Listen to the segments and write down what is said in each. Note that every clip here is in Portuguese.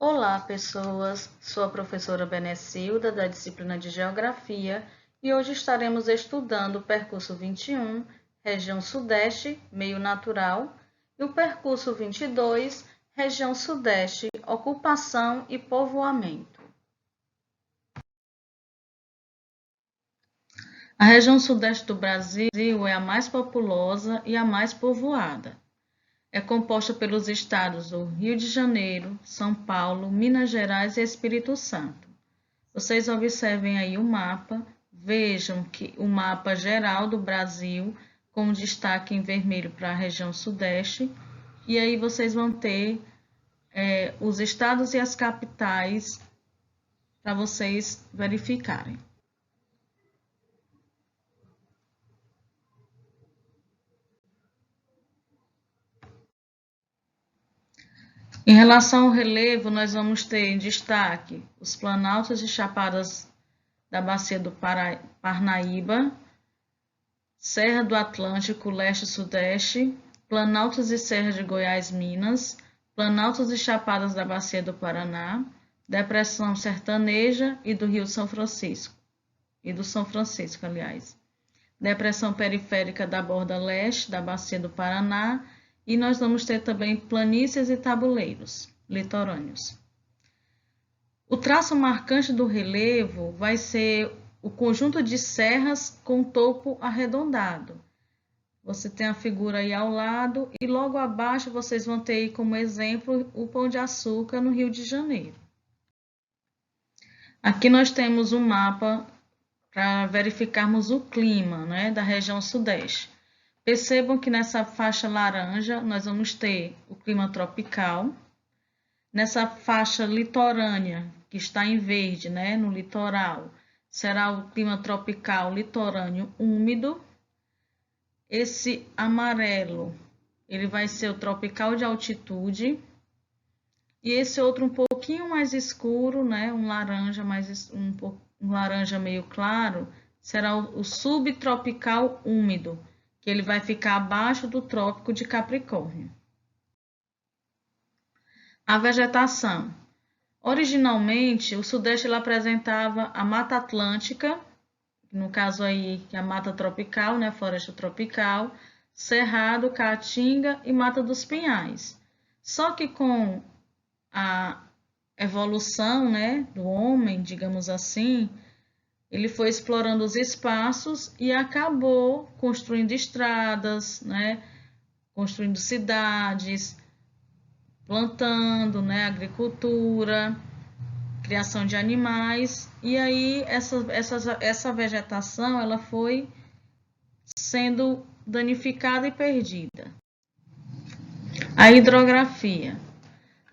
Olá, pessoas! Sou a professora Benecilda, da disciplina de Geografia, e hoje estaremos estudando o percurso 21, região Sudeste, meio natural, e o percurso 22, região Sudeste, ocupação e povoamento. A região Sudeste do Brasil é a mais populosa e a mais povoada. É composta pelos estados do Rio de Janeiro, São Paulo, Minas Gerais e Espírito Santo. Vocês observem aí o mapa, vejam que o mapa geral do Brasil, com destaque em vermelho para a região Sudeste, e aí vocês vão ter os estados e as capitais para vocês verificarem. Em relação ao relevo, nós vamos ter em destaque os planaltos e chapadas da Bacia do Parnaíba, Serra do Atlântico, Leste e Sudeste, planaltos e serras de Goiás, Minas, planaltos e chapadas da Bacia do Paraná, depressão sertaneja e do Rio São Francisco, depressão periférica da borda leste da Bacia do Paraná, e nós vamos ter também planícies e tabuleiros litorâneos. O traço marcante do relevo vai ser o conjunto de serras com topo arredondado. Você tem a figura aí ao lado e logo abaixo vocês vão ter aí como exemplo o Pão de Açúcar no Rio de Janeiro. Aqui nós temos um mapa para verificarmos o clima, né, da região Sudeste. Percebam que nessa faixa laranja nós vamos ter o clima tropical. Nessa faixa litorânea, que está em verde, né, no litoral, será o clima tropical litorâneo úmido. Esse amarelo, ele vai ser o tropical de altitude. E esse outro um pouquinho mais escuro, né, um laranja meio claro, será o subtropical úmido, que ele vai ficar abaixo do trópico de Capricórnio. A vegetação. Originalmente, o Sudeste ele apresentava a Mata Atlântica, no caso aí que é a Mata Tropical, né, Floresta Tropical, Cerrado, Caatinga e Mata dos Pinhais. Só que com a evolução, né, do homem, digamos assim, ele foi explorando os espaços e acabou construindo estradas, né, construindo cidades, plantando, né, agricultura, criação de animais, e aí essa vegetação ela foi sendo danificada e perdida. A hidrografia.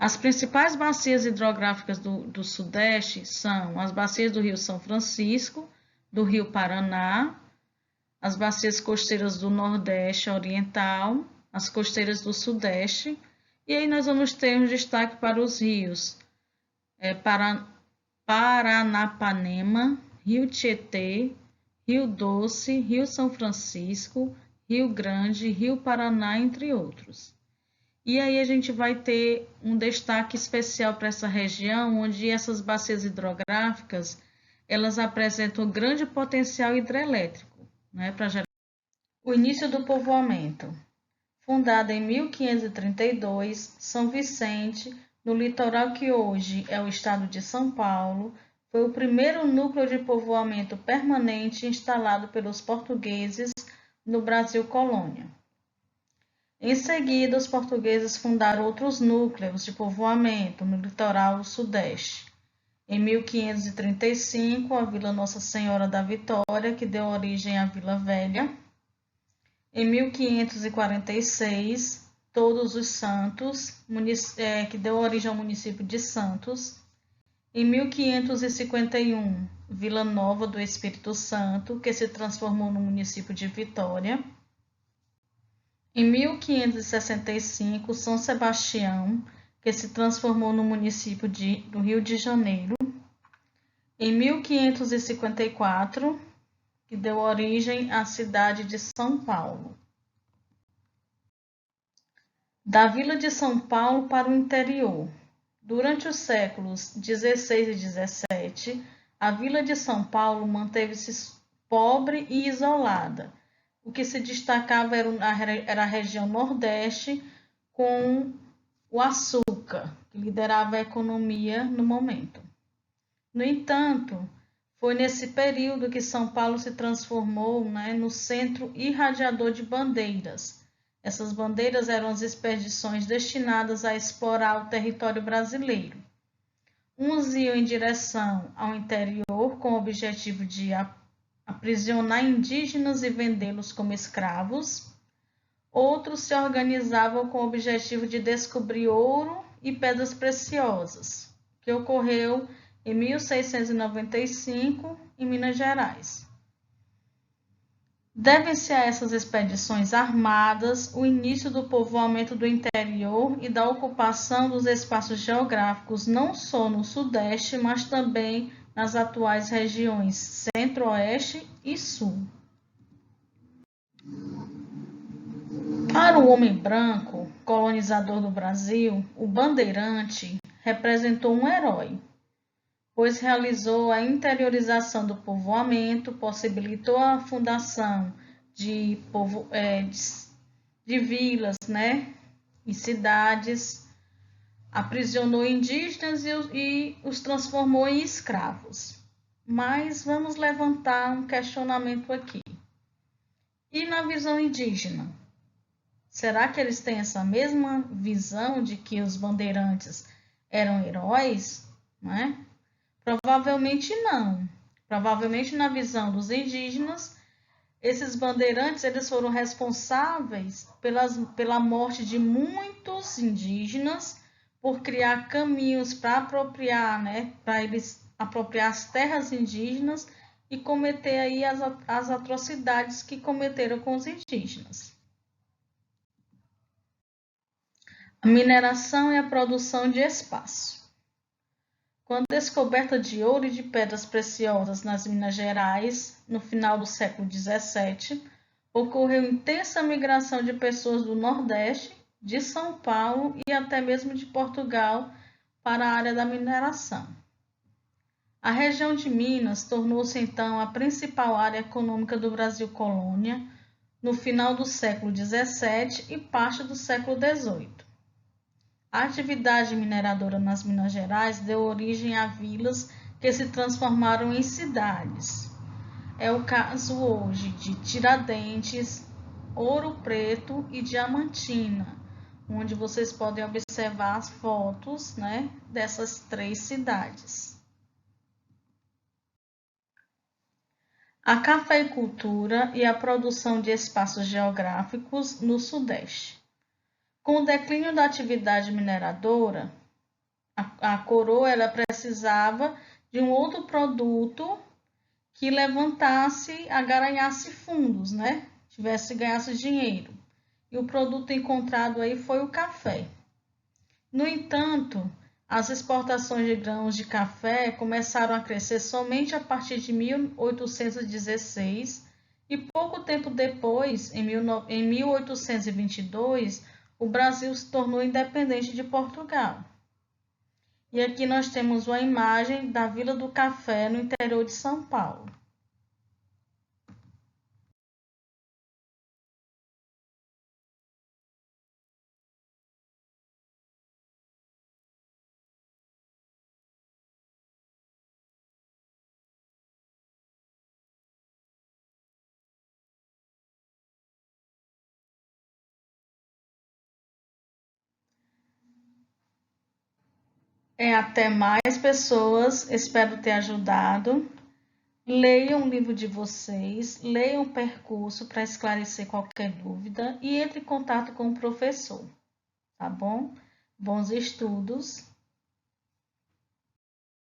As principais bacias hidrográficas do Sudeste são as bacias do Rio São Francisco, do Rio Paraná, as bacias costeiras do Nordeste Oriental, as costeiras do Sudeste, e aí nós vamos ter um destaque para os rios Paranapanema, Rio Tietê, Rio Doce, Rio São Francisco, Rio Grande, Rio Paraná, entre outros. E aí a gente vai ter um destaque especial para essa região, onde essas bacias hidrográficas, elas apresentam grande potencial hidrelétrico, né, para gerar. O início do povoamento. Fundada em 1532, São Vicente, no litoral que hoje é o estado de São Paulo, foi o primeiro núcleo de povoamento permanente instalado pelos portugueses no Brasil colônia. Em seguida, os portugueses fundaram outros núcleos de povoamento no litoral sudeste. Em 1535, a Vila Nossa Senhora da Vitória, que deu origem à Vila Velha. Em 1546, Todos os Santos, que deu origem ao município de Santos. Em 1551, Vila Nova do Espírito Santo, que se transformou no município de Vitória. Em 1565, São Sebastião, que se transformou no município do Rio de Janeiro. Em 1554, que deu origem à cidade de São Paulo. Da Vila de São Paulo para o interior. Durante os séculos XVI e XVII, a vila de São Paulo manteve-se pobre e isolada. O que se destacava era a região Nordeste, com o açúcar, que liderava a economia no momento. No entanto, foi nesse período que São Paulo se transformou, no centro irradiador de bandeiras. Essas bandeiras eram as expedições destinadas a explorar o território brasileiro. Uns iam em direção ao interior com o objetivo de aprisionar indígenas e vendê-los como escravos. Outros se organizavam com o objetivo de descobrir ouro e pedras preciosas, que ocorreu em 1695 em Minas Gerais. Deve-se a essas expedições armadas o início do povoamento do interior e da ocupação dos espaços geográficos não só no Sudeste, mas também nas atuais regiões Centro-Oeste e Sul. Para o homem branco, colonizador do Brasil, o bandeirante representou um herói, pois realizou a interiorização do povoamento, possibilitou a fundação de vilas, e cidades, aprisionou indígenas e os transformou em escravos. Mas vamos levantar um questionamento aqui. E na visão indígena? Será que eles têm essa mesma visão de que os bandeirantes eram heróis? Provavelmente não. Provavelmente na visão dos indígenas, esses bandeirantes eles foram responsáveis pela morte de muitos indígenas, por criar caminhos para apropriar, para eles apropriar as terras indígenas e cometer aí as atrocidades que cometeram com os indígenas. A mineração e a produção de espaço. Com a descoberta de ouro e de pedras preciosas nas Minas Gerais, no final do século XVII, ocorreu intensa migração de pessoas do Nordeste, de São Paulo e até mesmo de Portugal para a área da mineração. A região de Minas tornou-se então a principal área econômica do Brasil colônia no final do século XVII e parte do século XVIII. A atividade mineradora nas Minas Gerais deu origem a vilas que se transformaram em cidades. É o caso hoje de Tiradentes, Ouro Preto e Diamantina, onde vocês podem observar as fotos, dessas 3 cidades. A cafeicultura e a produção de espaços geográficos no Sudeste. Com o declínio da atividade mineradora, a coroa ela precisava de um outro produto que levantasse, agaranhasse fundos, ganhasse dinheiro. E o produto encontrado aí foi o café. No entanto, as exportações de grãos de café começaram a crescer somente a partir de 1816 e pouco tempo depois, em 1822, o Brasil se tornou independente de Portugal. E aqui nós temos uma imagem da Vila do Café no interior de São Paulo. Até mais pessoas, espero ter ajudado. Leiam o livro de vocês, leiam o percurso para esclarecer qualquer dúvida e entre em contato com o professor, tá bom? Bons estudos!